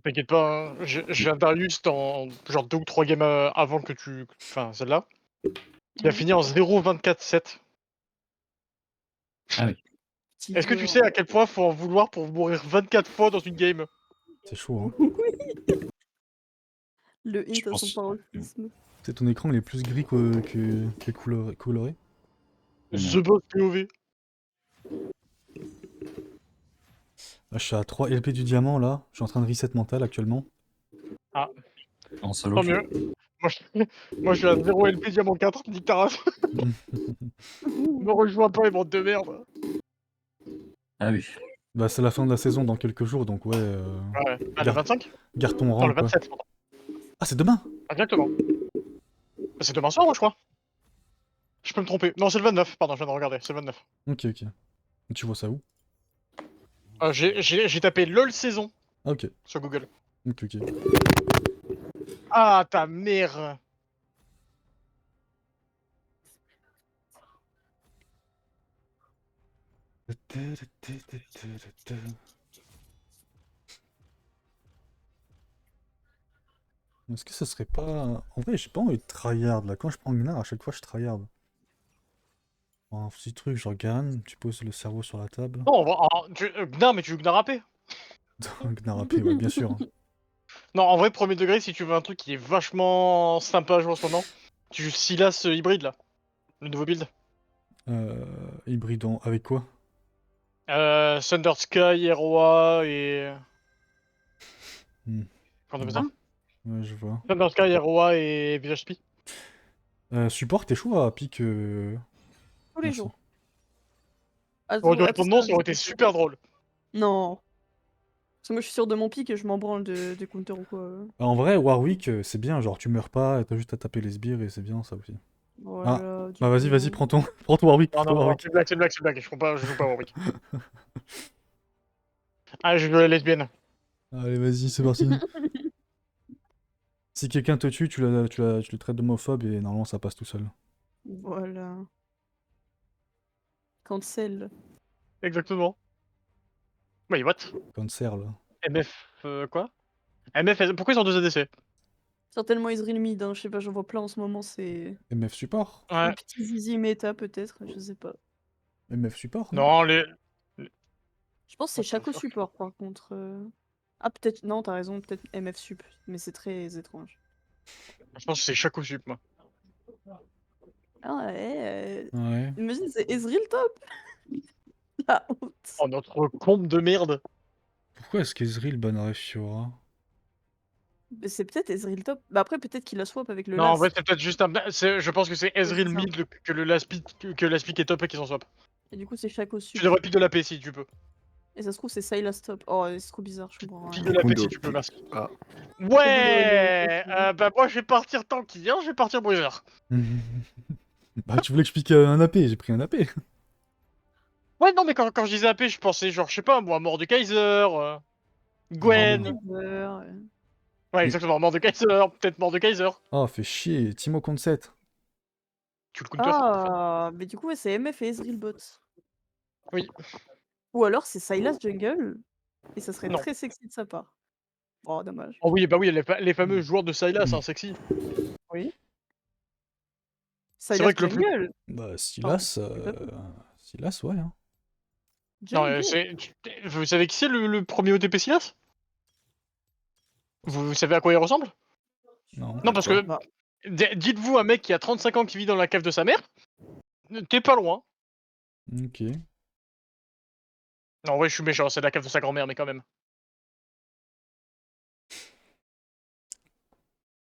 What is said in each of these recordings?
T'inquiète pas, hein, j'ai un Darius dans genre 2 ou 3 games, avant que tu enfin celle-là, qui a Mmh. fini en 0-24-7. Ah oui. Petit Est-ce que tu joueur. sais à quel point faut en vouloir pour mourir 24 fois dans une game? C'est chaud, hein. Oui. Le Je hint à son pense paroxysme. C'est ton écran, il est plus gris que coloré. Non. The Boss POV. Là, je suis à 3 LP du diamant, là. Je suis en train de reset mental actuellement. Ah, En solo tant queue. mieux. Moi je moi je suis à 0 LP diamant 4, nique ta race. Me rejoins pas, les bandes de merde. Ah oui. Bah, c'est la fin de la saison dans quelques jours, donc ouais. Ouais. Ah, le Garde, 25? garde ton Non, rang, le quoi. 27, pardon. Ah, c'est demain! Exactement. Bah, c'est demain soir, moi, je crois. Je peux me tromper. Non, c'est le 29, pardon, je viens de regarder, c'est le 29. Ok, ok. Tu vois ça où? J'ai tapé LOL saison Ah, ok. sur Google. Ok, ok. Ah, ta mère! Est-ce que ce serait pas... En vrai, j'ai pas envie de tryhard, là. Quand je prends Gnar, à chaque fois, je tryhard. Un petit truc, genre Garan, tu poses le cerveau sur la table. Non, Gnar, mais tu joues Gnar AP. Gnar AP, ouais, bien sûr. Hein. Non, en vrai, premier degré, si tu veux un truc qui est vachement sympa à jouer en ce moment, tu joues Silas hybride, là. Le nouveau build. Hybridant. Avec quoi? Thunder Sky, ROA et... Hmm. Comment on appelle Ouais. ça? Ouais, je vois. Thunder Sky, ROA et Village Spi. Support, t'es chaud à pique Tous les Vincent. jours. Ah, Bon, de ah, parce répondre non, que ça aurait été super drôle. Non. Parce que moi je suis sûr de mon pic et je m'en branle de counter ou quoi. En vrai, Warwick, c'est bien, genre tu meurs pas, t'as juste à taper les sbires et c'est bien ça aussi. Ah, Voilà, du bah vas-y, coup, vas-y, prends ton... prends ton Warwick, Non, prends ton non, non, Warwick. c'est blague, c'est blague, c'est blague. Je joue pas à Warwick. Ah, je veux la lesbienne. Allez, vas-y, c'est parti. Si quelqu'un te tue, tu le traites d'homophobe et normalement ça passe tout seul. Voilà. Cancel. Exactement. Wait, what? Cancer, là. MF, quoi? MF, pourquoi ils ont deux ADC? Certainement Ezreal mid, hein, je sais pas, j'en vois plein en ce moment, c'est... MF support. Un Ouais. petit zizi méta peut-être, je sais pas. MF support, non? Non, Je pense que c'est What the Shaco fuck? support par contre. Ah peut-être, non t'as raison, peut-être MF sup, mais c'est très étrange. Je pense que c'est Shaco Sup, moi. Ah ouais, Ouais. imagine c'est Ezreal top. La honte. Oh, notre combe de merde. Pourquoi est-ce qu'Ezreal bannerait Fiora? Mais c'est peut-être Ezreal top. Bah après peut-être qu'il a swap avec le Non, en vrai, last. c'est peut-être juste un... Je pense que c'est Ouais, c'est Ezreal ça. mid que le last pick, que last pick est top et qu'ils s'en swap. Et du coup c'est Shaco Tu sup. devrais pick de la P si tu peux. Et ça se trouve c'est Sylas top. Oh c'est trop bizarre, je comprends Pick rien. de la P Mundo. si tu peux, merci. Ah. Trop beau les Ouais, bah moi je vais partir tanky, hein, je vais partir bruiser. Bah tu voulais que je pique un AP, j'ai pris un AP. Ouais, non, mais quand je disais AP, je pensais genre, je sais pas, moi, Mordekaiser, Gwen. Ouais, Mais... exactement, Mordekaiser, peut-être Mordekaiser. Oh, fait chier, Timo contre 7. Tu le counter, ça peut faire. Ah, mais du coup ouais, c'est MF et Ezreal bot. Oui, Ou alors c'est Sylas jungle, et ça serait non. très sexy de sa part. Oh dommage. Oh oui, bah oui, les fameux joueurs de Sylas, hein, sexy. Oui. C'est Sylas vrai que le plus... jungle. Bah Pardon, Silas, j'ai pas compris. Silas, ouais. Hein. Non, Jungle. vous savez qui c'est le premier OTP Sylas? Vous savez à quoi il ressemble? Non. Non, parce Quoi? que... Dites-vous un mec qui a 35 ans qui vit dans la cave de sa mère, t'es pas loin. Ok. Non, ouais, je suis méchant, c'est la cave de sa grand-mère, mais quand même.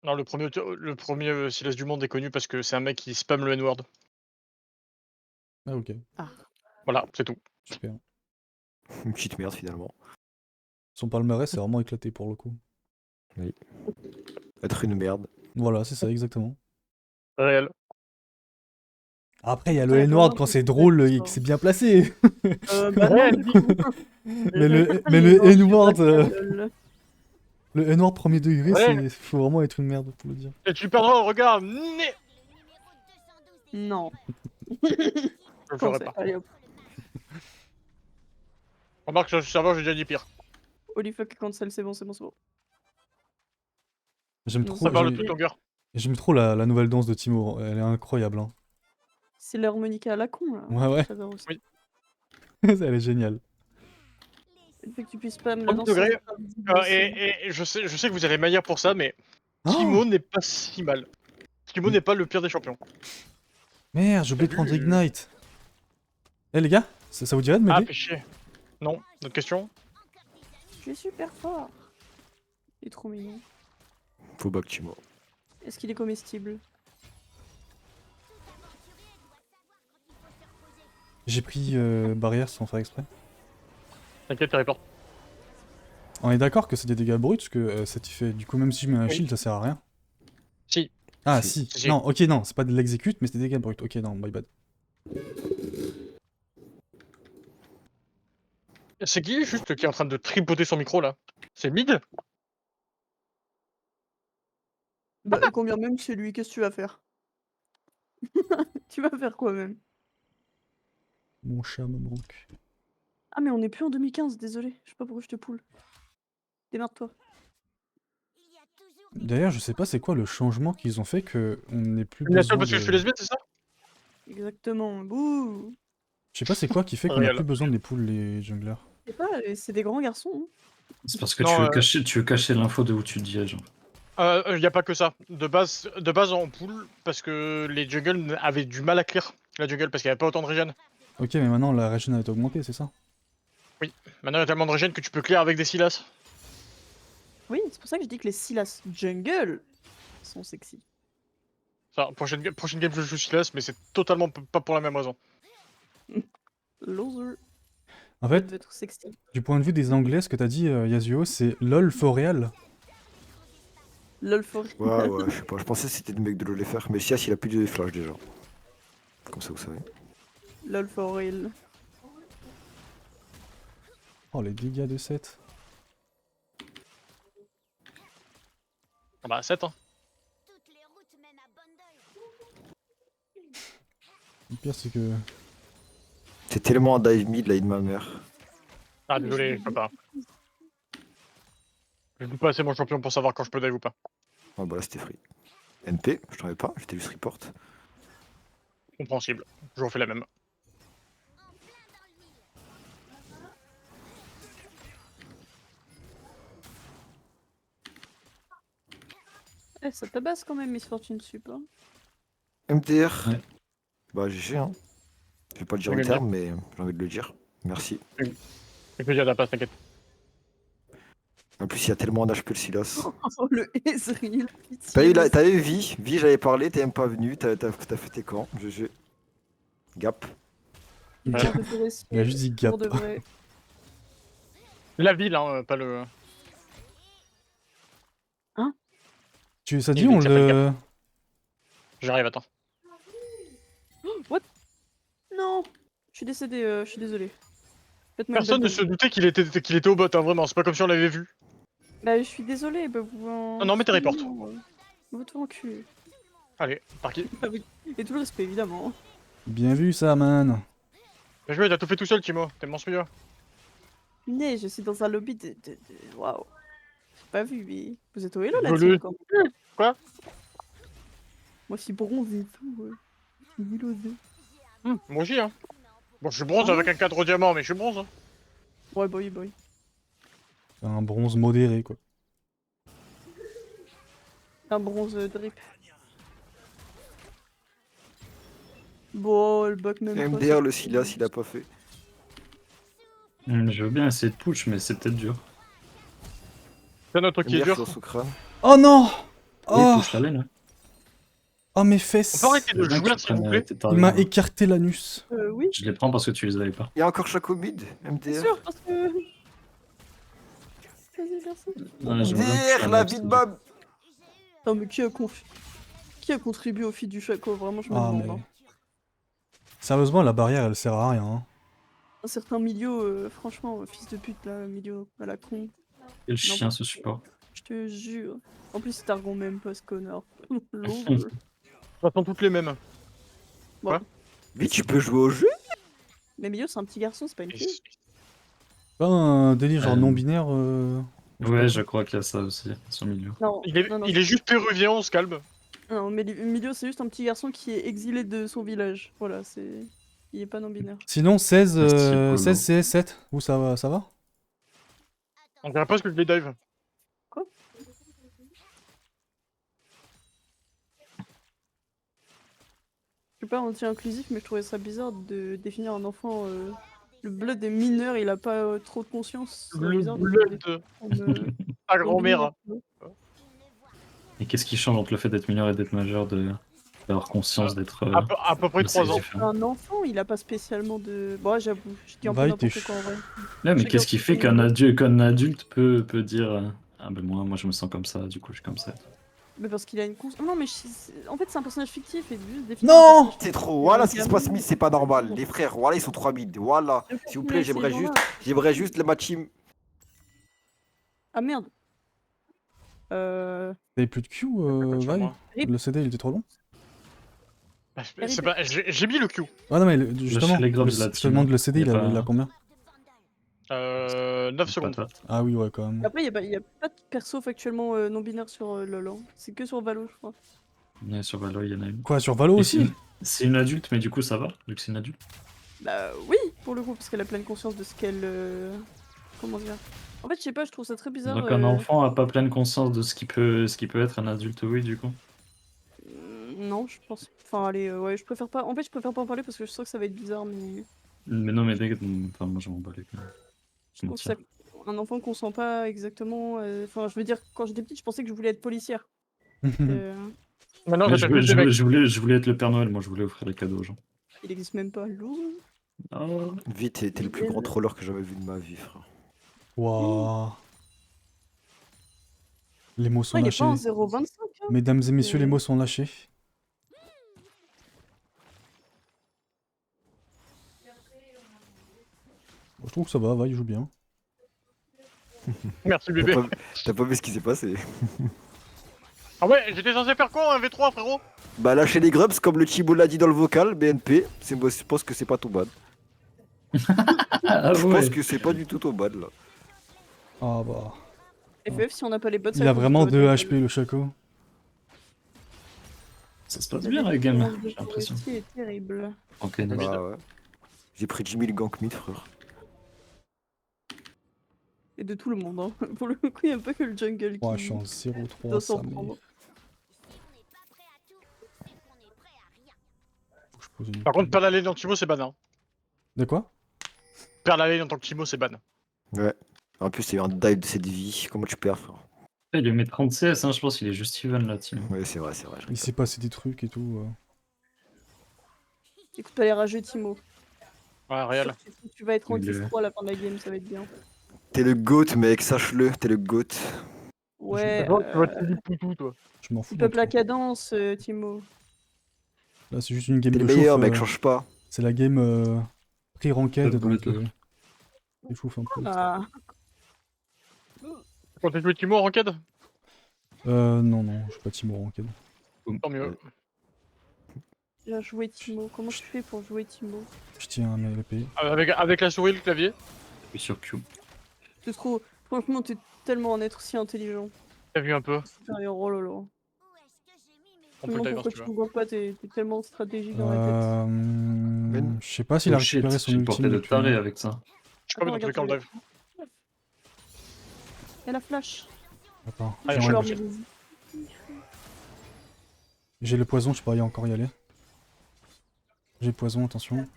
Non, le premier Silas du monde est connu parce que c'est un mec qui spam le N-word. Ah ok, Ah. Voilà, c'est tout. super. Une petite merde finalement. Son palmarès est vraiment éclaté pour le coup. Oui. Être une merde. Voilà, c'est ça, exactement. Réel. Après, il y a Pourtant, le il y a quand même N-word un quand truc c'est qui drôle fait et ça. que c'est bien placé. Bah non, Réel, du coup. mais le Non, je suis N-word, pas seule. le N-word premier degré, Ouais. c'est faut vraiment être une merde pour le dire. Et tu perdras un regard, né. Non. Je le ferai Cancel. pas. Allez hop. Remarque, sur le serveur, j'ai déjà dit pire. Holy fuck, cancel, c'est bon, c'est bon, c'est bon. J'aime Non, trop, Ça parle de j'ai- toute longueur. j'aime trop la nouvelle danse de Timo. Elle est incroyable. Hein. C'est l'harmonica à la con là. Ouais, ouais. J'adore aussi. Oui. Elle est géniale. Le fait que tu puisses pas me la Premier danser. degré, c'est pas visible aussi. et je sais que vous allez m'haïr pour ça, mais Oh Timo n'est pas si mal. Timo n'est pas le pire des champions. Merde, j'ai oublié de prendre Salut. Ignite. Eh les gars, ça vous dirait de Ah, m'aider? fais chier. Non, d'autres questions? Tu es super fort. Il est trop mignon. Faut back Timo. Est-ce qu'il est comestible? J'ai pris barrière sans faire exprès. T'inquiète, t'es report. On est d'accord que c'est des dégâts bruts, parce que ça te fait... Du coup, même si je mets un Oui. shield, ça sert à rien. Si. Ah, Si. si. Si. Non, ok, non, c'est pas de l'exécute, mais c'est des dégâts bruts. Ok, non, my bad. C'est qui juste qui est en train de tripoter son micro là? C'est mid? Bah, et combien même chez lui, qu'est-ce que tu vas faire? Tu vas faire quoi même? Mon chat me manque. Ah mais on est plus en 2015, désolé. Je sais pas pourquoi je te poule. Démerde-toi. D'ailleurs, je sais pas c'est quoi le changement qu'ils ont fait que on n'est plus La seule besoin parce que je suis de... lesbienne, c'est ça? Exactement. Bouh. Je sais pas c'est quoi qui fait qu'on a Réel. plus besoin des poules, les junglers. Je sais pas, c'est des grands garçons. Hein. C'est parce que Non, tu veux cacher l'info de où tu te diriges. Y a pas que ça. De base en pool, parce que les jungles avaient du mal à clear la jungle parce qu'il y avait pas autant de regen. Ok, mais maintenant la régène a été augmentée, c'est ça? Maintenant il y a tellement de regen que tu peux clear avec des silas. Oui, c'est pour ça que je dis que les Silas jungle sont sexy. Enfin, prochaine game je joue silas, mais c'est totalement pas pour la même raison. Loser. En Ça fait, devait être sexy. du point de vue des anglais, ce que t'as dit, Yasuo, c'est LOL for real. Lol for Ouais, ouais, je sais pas. Je pensais que c'était le mec de l'OLFR, mais Sias il a plus de flash déjà. Comme ça vous savez. Lol for real. Oh, les dégâts de 7. Ah bah 7 hein. Le pire, c'est que... C'est tellement un dive mid, la de ma mère. Ah désolé, je peux pas. Je joue pas assez mon champion pour savoir quand je peux dive ou pas. Ah bah là c'était free. NP, je t'en avais pas, j'étais juste report. Compréhensible. Je refais la même. Eh, ça tabasse quand même, Miss Fortune Sup. Hein. MDR. Ouais. Bah GG hein. Je vais pas le dire Je en vais le terme, mais j'ai envie de le dire. Merci. Et que dire de la passe, t'inquiète. En plus il y a tellement d'HP le Silas. Oh, le Ezreal, pitié. T'as eu vie, j'avais parlé, t'es même pas venu, t'as fait tes camps, GG. Gap. Ouais. Pour de vrai, Il a juste dit gap. pour de vrai. La ville, hein, pas le. Ça dit, Il on s'appelle le... J'arrive, attends. Non, je suis décédé, je suis désolé. Faites-moi une Personne ne belle se doutait qu'il était au bot, hein, vraiment. C'est pas comme si on l'avait vu. Bah, je suis désolé, bah, vous en... Non, mais t'es report. Vous te en cul. Allez, par qui? Et tout le respect, évidemment. Bien vu ça, man. Bien joué, t'as tout fait tout seul, Timo. T'es monstrueux. Mais je suis dans un lobby de... Waouh. J'ai pas vu, mais... Vous êtes au hello là, Le- quand Quoi? Moi, je suis bronze et tout. Ouais. Je suis nulosé. Moi aussi, hein. Bon, je suis bronze avec un cadre diamant, mais je suis bronze. Hein. Ouais, boy, boy. Un bronze modéré, quoi. Un bronze drip. Bon, le bug même pas, MDR ça- le Silas il a pas fait. Je veux bien essayer de push, mais c'est peut-être dur. C'est notre qui est MDR dur. sur son crâne. Oh non! Oui, Oh! push la lane. Hein. Oh, mes On fesses! peut arrêter de Je veux bien jouer, que tu s'il vous prennes, plaît. tes Il targets, m'a hein. écarté l'anus. Oui, Je les prends parce que tu les avais pas. Il y a encore Chaco mid, bien MDR. sûr, parce que... Vas-y, merci. Ouais, j'aimerais bien push MDR, la la map, vie de c'est Bob. Non, mais qui a contribué au feed du Chaco? Vraiment, je me Ah, demande. mais... Hein. Sérieusement, la barrière, elle sert à rien. Hein. Un certain milieu, franchement, fils de pute, là, milieu à la con. Quel chien ce support. Je te jure. En plus, c'est Targon même pas ce connard. Loser. J'attends toutes les mêmes. Vite, tu peux jouer au jeu. Mais milieu, c'est un petit garçon, c'est pas une fille. Pas un délire genre Euh. non-binaire Ouais, je crois qu'il y a ça aussi, sur le milieu. Non, non, non, Il est juste péruvien, on se calme. non, mais Emilio, c'est juste un petit garçon qui est exilé de son village. Voilà, c'est. Il est pas non-binaire. Sinon, 16, Merci, Polo. 16 CS7, où ça va, ça va? On dirait pas ce que je les dive. Je suis pas anti-inclusif, mais je trouvais ça bizarre de définir un enfant. Le blood est mineur, il a pas trop de conscience. C'est Le bizarre de blood le de prendre, ta grand-mère. Et qu'est-ce qui change entre le fait d'être mineur et d'être majeur, d'avoir conscience d'être. À peu près de 3 sexe ans. différent. Un enfant, il a pas spécialement de. Bon, ouais, j'avoue, je dis un peu Bah, n'importe quoi en vrai. Là, mais Chacun qu'est-ce qui son fait opinion. qu'un adulte peut dire ah ben moi je me sens comme ça, du coup je suis comme ça. Mais parce qu'il a une conscience. Non, mais en fait, c'est un personnage fictif et juste définir Non un personnage C'est trop, fictif, voilà un ce qui se gamin. passe, Smith, c'est pas normal. Les frères, voilà, ils sont 3 mid. Voilà. S'il vous plaît, j'aimerais juste ma team. Ah merde. T'avais plus de Q, Sur Vaille? moi. Le CD, il était trop long? C'est pas... J'ai mis le Q. Ah non, mais justement, les grobs, je là, te team, demande hein. le CD, Y a il a pas- combien? 9 secondes. Patate. Ah oui, ouais, quand même. Après, il y a pas de perso factuellement non-binaire sur LoL. Hein. C'est que sur Valo, je crois. Ouais, sur Valo, il y en a une. Quoi, sur Valo Et aussi? c'est une adulte, mais du coup ça va, vu que c'est une adulte. Bah oui, pour le coup, parce qu'elle a pleine conscience de ce qu'elle. Comment dire? En fait, je sais pas, je trouve ça très bizarre. Donc un enfant a pas pleine conscience de ce qui peut être un adulte, oui, du coup. Non, je pense. Enfin, allez, ouais, je préfère pas. En fait, je préfère pas en parler parce que je sens que ça va être bizarre, mais. Mais non, mais enfin, moi je m'en bats les couilles. Je trouve que ça. Un enfant qu'on sent pas exactement. Enfin, je veux dire, quand j'étais petite, je pensais que je voulais être policière. Euh, Maintenant, Mais j'appelle juste des mecs. je voulais être le Père Noël, moi je voulais offrir les cadeaux aux gens. Il existe même pas. Lourd. Oh. Vite, t'es le plus grand troller que j'ai jamais vu de ma vie, frère. Waouh. Les mots sont il est lâchés. pas en 0,25. Hein. Mesdames et messieurs, les mots sont lâchés. Bon, je trouve que ça va, Vaille joue bien. Merci bébé. T'as pas vu ce qui s'est passé? Ah ouais, j'étais censé faire quoi un V3 frérot? Bah lâcher les grubs comme le Chibo l'a dit dans le vocal, BNP, je pense que c'est pas tout bad. Ah Je ouais. pense que c'est pas du tout bad là. Ah bah. FF, si on n'a pas les bots, Il a vraiment 2 HP le Chaco. Ça se passe bien la game, j'ai l'impression. C'est terrible. Ok, Navid. Bah ouais. J'ai pris 10 000 gank mid, frère. Et de tout le monde. Hein. Pour le coup, il n'y a pas que le jungle Ouais, qui je suis en 0-3, doit ça s'en mais... prendre. Faut que je pose une... Par contre, perdre la lane dans Timo, c'est ban. Hein. De quoi? Perdre la lane en tant que Timo, c'est ban. Ouais. En plus, c'est un dive de cette vie. Comment tu perds, frère? Il lui met 30 CS, hein, je pense qu'il est juste even là, team. Ouais, c'est vrai, je Il rigole. s'est passé des trucs et tout. Écoute pas les rageux, Timo. Ouais, réel. Tu vas être en Il est- 10-3 à la fin de la game, ça va être bien. T'es le GOAT, mec, sache-le, t'es le GOAT. Ouais. Tu vas te faire du poutou, toi. Je m'en fous. Tu peuple la un peu. cadence, Timo. Là, c'est juste une game T'es de le meilleur, chauffe. mec, change pas. C'est la game pré-ranked, Le donc... goût. il chauffe un peu. Ah. Quand t'es joué Timo en ranked? Non, je suis pas Timo ranked. Tant mieux. Bien joué, Timo. Comment tu fais pour jouer, Timo? Je tiens un LP. Avec la souris et le clavier? Puis sur Q. C'est trop. Franchement, t'es tellement un être si intelligent. T'as vu un peu? Sérieux, oh là là. On Je peut me le demande dive pourquoi si tu tu veux. me vois pas, t'es tellement stratégique dans la tête. Je sais pas s'il a Oh shit, récupéré son j'ai une ultime portée de depuis. taré avec ça. Je suis pas dans tous les cas en dive. Et la flash. Attends, Ah, j'ai je Alors, suis enlevé- mais- j'ai le poison, je pourrais encore y aller. J'ai poison, attention.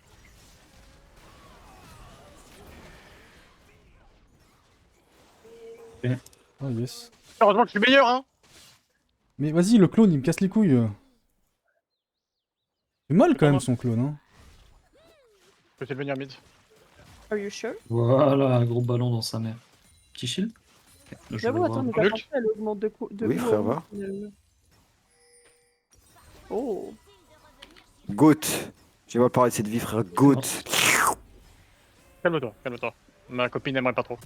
Ok. Oh yes. Heureusement que je suis meilleur, hein. Mais vas-y, le clone, il me casse les couilles. C'est mal quand pas même moi. son clone, hein. Je vais essayer de venir mid. Are you sure? Voilà, un gros ballon dans sa mère. Petit shield. Ok, je J'avoue, vais attends, voir. mais ta Luc partie, elle augmente de Oui, coup, frère, hein, va. finalement. Oh. GOAT. J'ai mal parlé de cette vie, frère. GOAT. Calme-toi, calme-toi. Ma copine aimerait pas trop.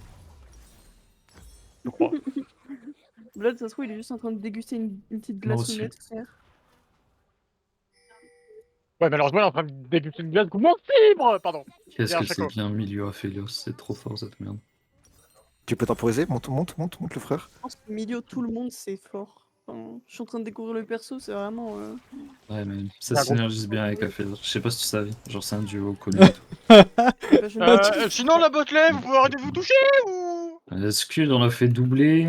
Je crois. Blood, ça se trouve, il est juste en train de déguster une petite Moi glace aussi. honnête, frère. Ouais, malheureusement, elle est en train de déguster une glace goût mon fibre. Pardon. Qu'est-ce Bien, que Chaco. c'est bien milieu Aphelios, c'est trop fort cette merde. Tu peux temporiser? Monte le frère. Je pense que milieu, tout le monde, c'est fort. Enfin, je suis en train de découvrir le perso, c'est vraiment... Ouais, mais ça Ah, gros. synergise bien avec Aphel. Je sais pas si tu savais. Genre, c'est un duo connu et tout. bah, je ne- Sinon, la bot lane, vous pouvez arrêter de vous toucher ou... Scud, on l'a fait doubler.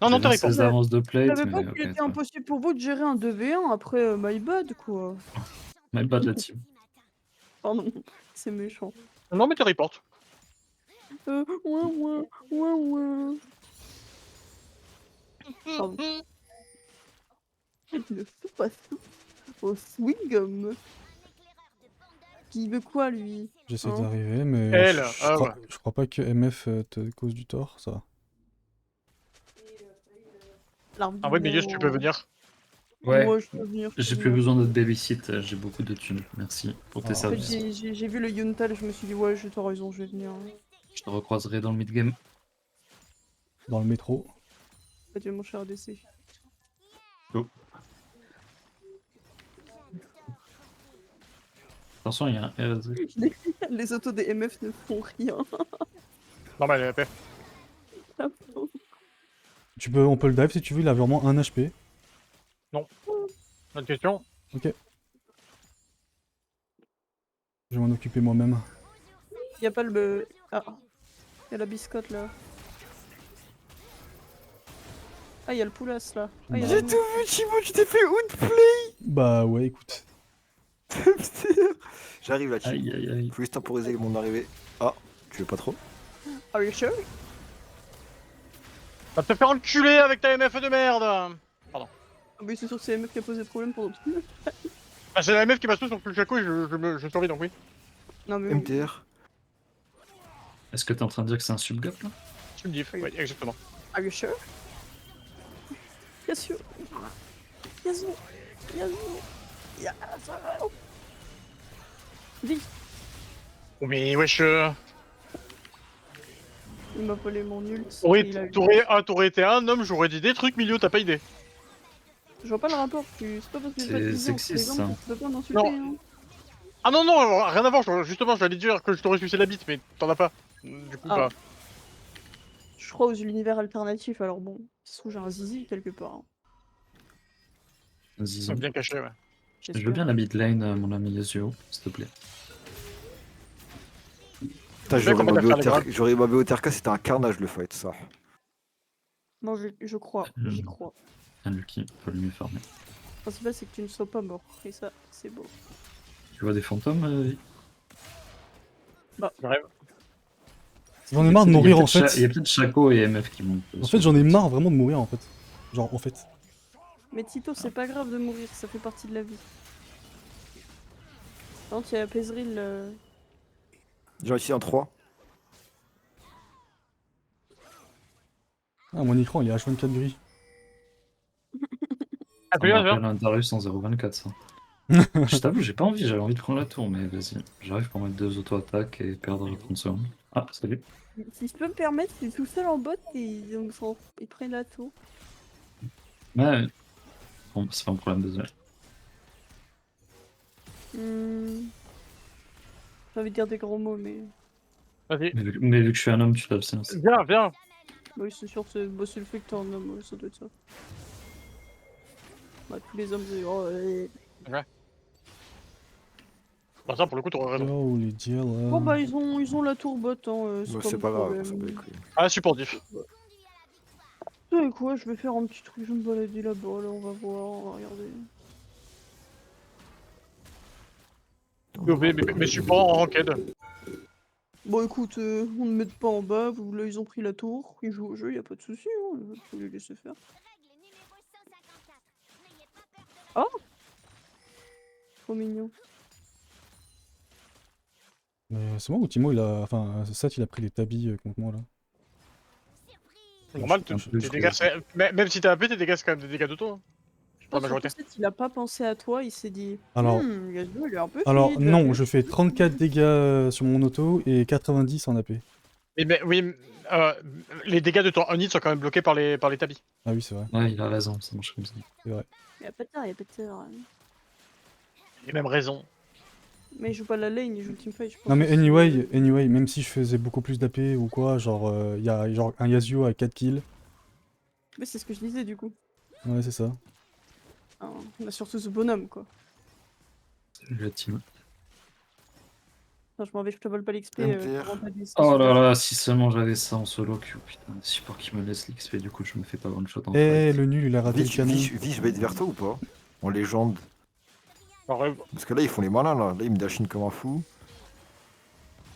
Non, non, J'avais t'as 16 report. d'avance de Je plate, savais pas mais qu'il ok. était impossible pour vous de gérer un 2v1 après my bad, quoi. My bad la team. Pardon, c'est méchant. Non, mais t'as report. Ouin. Pardon. Il ne fait pas ça au swingum. Qui veut quoi, lui? J'essaie Hein? d'arriver, mais Elle, je crois pas que MF te cause du tort, ça va. Ah ouais, milieu, si tu peux venir. Ouais, Moi, je peux venir. j'ai plus besoin de babysit, j'ai beaucoup de thunes. Merci pour tes Ah. En fait, services. j'ai vu le Yuntal et je me suis dit, ouais, t'as raison, je vais venir. Je te recroiserai dans le mid-game. Dans le métro. Adieu, mon cher ADC. Attention, il y a un RZ. Les autos des MF ne font rien. Non, mais elle est épée. On peut le dive si tu veux, il a vraiment 1 HP. Bonne question. Ok. Je vais m'en occuper moi-même. Y'a pas le... Ah. Y'a la biscotte, là. Ah, y'a le poulas, là. Ah, y a J'ai la- J'ai tout vu, Chimo, tu t'es fait outplay. Bah ouais, écoute. J'arrive là, Chimo. Aïe aïe aïe. Faut juste temporiser mon arrivée. Ah, tu veux pas trop? Are you sure? Va te faire enculer avec ta MF de merde. Ah, mais c'est sûr que c'est MF qui a posé problème pour notre... Ah, c'est la MF qui m'a sauté sur le chaco et je survis donc oui. Non, mais... oui. MTR. Est-ce que t'es en train de dire que c'est un subgap là? Tu me dis, oui, exactement. Are you sure? Yes, sûr. Yes, Vite. Oh, mais wesh. Il m'a volé mon ult. il a eu- T'aurais été un homme, j'aurais dit des trucs, milieu, t'as pas idée. Je vois pas le rapport, c'est pas parce que j'ai pas de C'est vision, sexiste, les gens, ça. tu peux pas m'insulter, hein. Ah non, non, rien à voir, justement, j'allais dire que je t'aurais sucé la bite, mais t'en as pas. Du coup, Ah. pas. Je crois aux univers alternatifs, alors bon, ça se trouve j'ai un zizi quelque part. Hein. Vas-y, C'est bien caché, ouais. je veux bien la mid lane, mon ami Yasuo, s'il te plaît. Putain, Je sais comment t'as fait les j'aurais mobé au TRK, c'était un carnage le fight, ça. Non, je crois, j'y crois. Un Lucky, faut le mieux farmer. Le principal c'est que tu ne sois pas mort, et ça, c'est beau. Tu vois des fantômes J'arrive. J'en ai marre de mourir en fait. Il y a peut-être Chaco et MF qui montent. En fait, j'en ai marre vraiment de mourir en fait. Genre, en fait. Mais Tito, c'est pas grave de mourir, ça fait partie de la vie. Non, tu as Pezril. J'ai réussi en 3. Ah, mon écran il est H24 gris. Ah, On plus là, rappelle un Darius en 0.24 ça. Je t'avoue, j'ai pas envie, j'avais envie de prendre la tour, mais vas-y. J'arrive pour mettre 2 auto-attaques et perdre 30 secondes. Ah, salut. Si je peux me permettre, c'est tout seul en bot et donc ils prennent la tour. Ouais. Bon, c'est pas un problème, désolé. J'ai envie de dire des gros mots, mais. Vas-y. Mais vu que je suis un homme, tu l'absence. Viens. Oui, c'est sûr, c'est le fait que t'es un homme, ça doit être ça. Bah, tous les hommes, c'est. Oh, Bah, ça, pour le coup, t'aurais raison. Oh les dieux là. Bon, bah, ils ont la tour bot, hein. C'est pas grave, problème. ça va les couilles. Ah, supportif. Tu sais quoi, je vais faire un petit truc, je vais me balader là-bas, là, on va voir, on va regarder. Mais supports en ranked. Bon, écoute, on ne met pas en bas, là, ils ont pris la tour, ils jouent au jeu, y a pas de souci, hein, faut les laisser faire. Oh! Trop mignon. Mais c'est moi ou Timo il a. Enfin, Seth il a pris les tabis contre moi là. C'est normal, Je- tes dégâts, même si t'es AP, tes dégâts, c'est quand même des dégâts d'auto. Hein. Pour la majorité. Il a pas pensé à toi, il s'est dit. Alors- Yasuo, il est un peu Alors feed. non, je fais 34 dégâts sur mon auto et 90 en AP. Mais oui, les dégâts de ton unit sont quand même bloqués par les tabis. Ah oui, c'est vrai. Ouais, il a raison, ça marche comme ça. Y'a pas de tort, y'a pas de tort. Et même raison. Mais il joue pas la lane, il joue le teamfight, je pense. Non mais anyway, même si je faisais beaucoup plus d'AP ou quoi, genre il y a genre un Yasuo à 4 kills. Mais c'est ce que je disais du coup. Ouais c'est ça. Enfin, on a surtout ce bonhomme quoi. Salut la team. Enfin, je m'en vais, je te vole pas l'XP. MDR. vraiment pas des- Oh là là, si seulement j'avais ça en solo queue, putain, support qui me laisse l'XP, du coup je me fais pas one shot en Eh fight. le nul il a raté le canon. Je vais être vers toi ou pas? En légende. Alors, Parce que là, ils font les malins, là. Là, ils me dashinent comme un fou.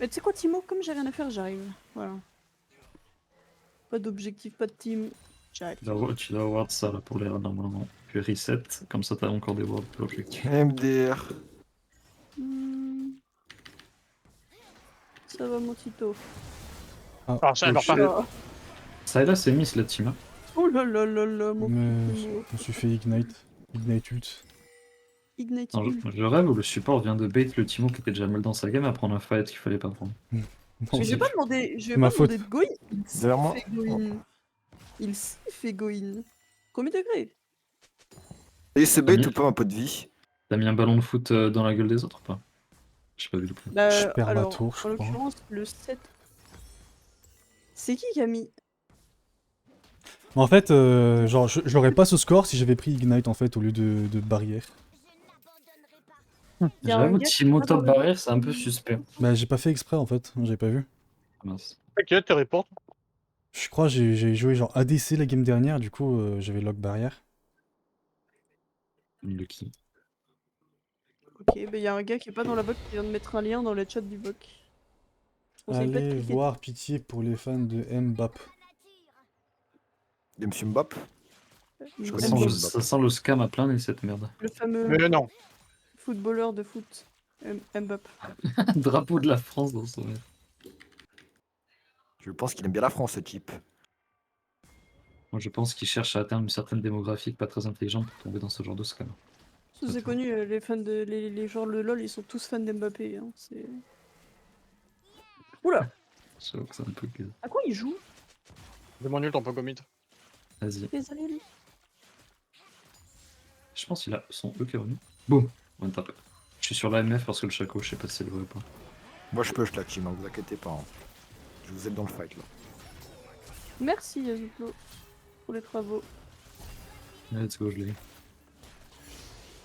Mais tu sais quoi, Timo, comme j'ai rien à faire, j'arrive. Voilà. Pas d'objectif, pas de team. J'arrive. Tu dois avoir de ça là pour les rats normalement. Puis reset, comme ça t'as encore des worlds pour l'objectif. MDR. Hmm. Ça va, mon Tito. ah, ça, alors, Oh, pas. shit. Ah. Sylas c'est miss la team. Hein. Oh là là là là, mon Mais petit Timo. je me suis fait Ignite ult. Ignite Non, ult. je rêve où le support vient de bait le Timo qui était déjà mal dans sa game à prendre un fight qu'il fallait pas prendre. Non, Mais j'ai c'est- pas demandé, je vais ma pas demander faute. de go in. Il Derrière moi. fait go in. Il s'est fait go in. Premier degré. Et c'est bête Ami. ou pas, un peu de vie? T'as mis un ballon de foot dans la gueule des autres ou pas? J'ai pas vu le coup. Bah, Je perds ma alors, tour, je en crois. l'occurrence, le 7. C'est qui a mis Mais en fait, genre j'aurais pas ce score si j'avais pris Ignite en fait au lieu de barrière. Il y a un J'avoue, gars qui Timo est pas dans top le- barrière c'est un peu suspect. Bah j'ai pas fait exprès en fait, j'avais pas vu. Ah, mince. T'inquiète, tes reports. Je crois que j'ai joué genre ADC la game dernière, du coup j'avais lock barrière. Le qui? Ok, bah il y a un gars qui est pas dans la box qui vient de mettre un lien dans le chat du boc. Je conseille pas de Allez cliquer. voir pitié pour les fans de Mbap. Et Monsieur Mbap? Je Ça connais sent, pas le, Mbappé. ça sent le scam à plein nez cette merde. Le fameux Mais non. footballeur de foot. Mbappé. Drapeau de la France dans son rêve. Je pense qu'il aime bien la France, ce type. Moi je pense qu'il cherche à atteindre une certaine démographie pas très intelligente pour tomber dans ce genre de scam. Ça, c'est connu, les fans de. Les joueurs de LoL, ils sont tous fans d'Mbappé. Hein. C'est. Oula! Je vois que c'est un peu que... À quoi il joue? Demande nul, t'en peux commit. Vas-y. Désolé, lui. Je pense qu'il a son E qui est revenu. Boum. One tap. Je suis sur l'AMF parce que le Chaco, je sais pas si c'est le vrai ou pas. Moi, je peux, je la team, hein, vous inquiétez pas. Hein. Je vous aide dans le fight, là. Merci, Yazuplo, pour les travaux. Let's go, je l'ai.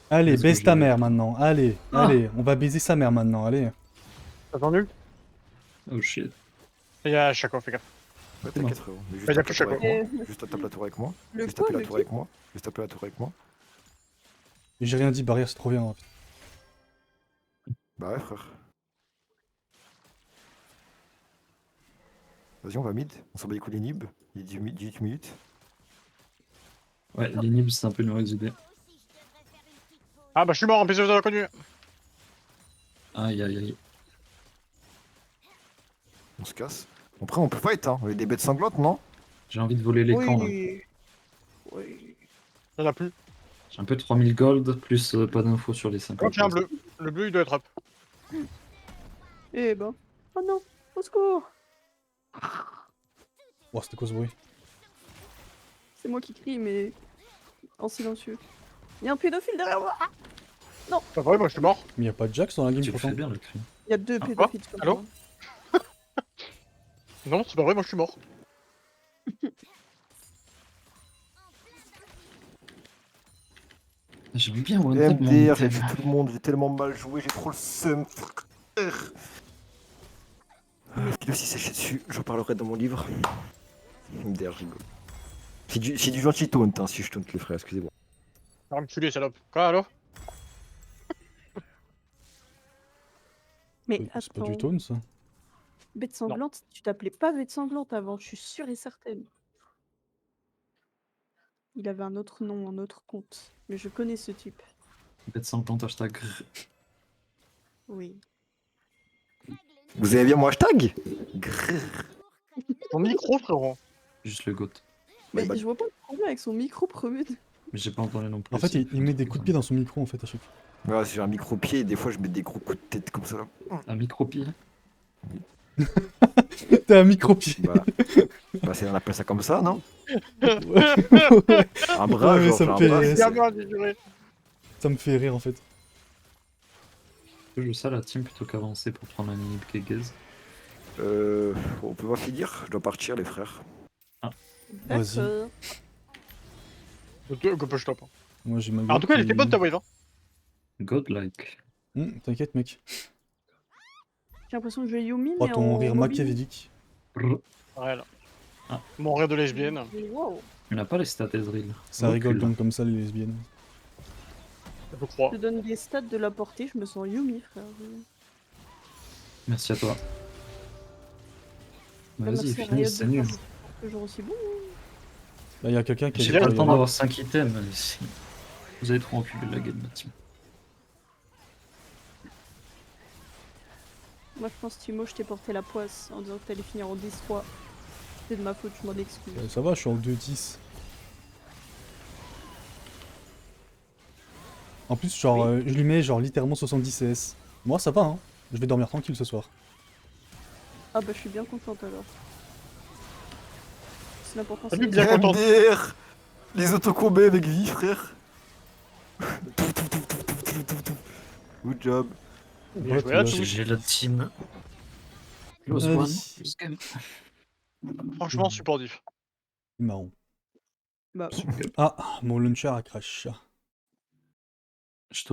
Allez, Est-ce que baise je ta l'ai- mère maintenant, allez, Ah. allez, on va baiser sa mère maintenant, allez. T'as nul? Oh shit. Il y a Chaco, fais gaffe. Ouais, t'inquiète, frérot. Mais juste Bah, y a tape plus la tour Chaco. avec moi. Juste tape la tour avec moi. Le Juste quoi, taper la le tour qui? avec moi. Juste taper la tour avec moi. Et j'ai rien dit, barrière c'est trop bien. En fait. Bah ouais, frère. Vas-y, on va mid. On s'en bat les coups les nibs. Il est 18 minutes. Ouais, l'inhib c'est un peu une mauvaise idée. Ah bah je suis mort en plus, vous avez connu. Aïe aïe aïe. On se casse. Après, on peut fight, hein. On a des bêtes sanglantes, non? J'ai envie de voler l'écran là. Oui. Oui. Il y en a plus. J'ai un peu 3000 gold, plus pas d'infos sur les 5. Oh tiens, bleu. Le bleu il doit être up. Eh ben. Oh non, au secours! Oh, c'était quoi ce bruit? C'est moi qui crie, mais en silencieux. Il y a un pédophile derrière moi! Ah, C'est vrai, moi je suis mort. Mais y a pas de Jax dans la game Tu le pourtant. fais bien le cri. il y a deux Ah, pédophiles comme allô moi. Non, c'est pas vrai, moi je suis mort. J'ai bien one tap mon MDR, j'ai item. vu tout le monde, j'ai tellement mal joué, j'ai trop le seum. frère. Philo s'y séché dessus, j'en parlerai dans mon livre. MDR, je rigole. C'est du gentil taunt, hein, si je taunt les frères, excusez-moi. Ah, me tuer, salope. Quoi, allô? Mais Oui, c'est pas attends, du taunt ça. bête sanglante, tu t'appelais pas bête sanglante avant, je suis sûre et certaine. Il avait un autre nom, un autre compte, mais je connais ce type. Bête sanglante hashtag. Oui. Vous avez bien mon hashtag? Grrr. Ton micro, frérot. Juste le goat. Mais bah- je vois pas le problème avec son micro premier. Mais j'ai pas entendu non plus. En fait, si- il met des coups de pied dans son micro en fait à chaque fois. Ouais, j'ai un micro-pied et des fois je mets des gros coups de tête comme ça. Un micro-pied. T'as un micro-pied. Voilà. Bah, on appelle ça comme ça, non? Ouais, Un bras, Ouais, mais genre, ça j'ai me un fait- bras, C'est c'est- bien, désolé. ça me fait rire en fait. Je joue ça la team plutôt qu'avancer pour prendre un inhib qui est gaze. On peut pas finir. Je dois partir, les frères. Vas-y. D'accord. Go push top. Moi j'ai ma Alors, en tout cas, elle était bonne ta wave. Hein. Godlike. T'inquiète mec. J'ai l'impression que je vais Yumi, Oh mais ton en rire mobile. machiavélique. Brr. Ouais, là. Ah. Mon rire de lesbienne. Wow. Il n'a pas les stats Ezreal. Ça rigole Recule. donc comme ça les lesbiennes. Je crois. Je te donne des stats de la portée, je me sens Yumi, frère. Merci à toi. Vas-y, Merci à finis, Riot c'est de nul. faire toujours aussi bon. Là y'a quelqu'un qui J'ai a pas dit le temps d'avoir 5 items. Vous avez trop enculé la game, ma team. Moi, je pense, Timo, je t'ai porté la poisse en disant que t'allais finir en 10-3. C'est de ma faute, je m'en excuse. Ça va, je suis en 2-10. En plus, genre, je lui mets genre littéralement 70 CS. Moi, ça va, hein. Je vais dormir tranquille ce soir. Ah bah, je suis bien contente alors. C'est l'important. Salut, c'est bien les- content. MDR. Les autocombés avec vie, frère. Good job. Bien Ouais, joué à tu tous. vois, GG la team. Close Allez. one. Close game. Franchement, support diff. Marron. Bah, Ah, mon launcher a crash.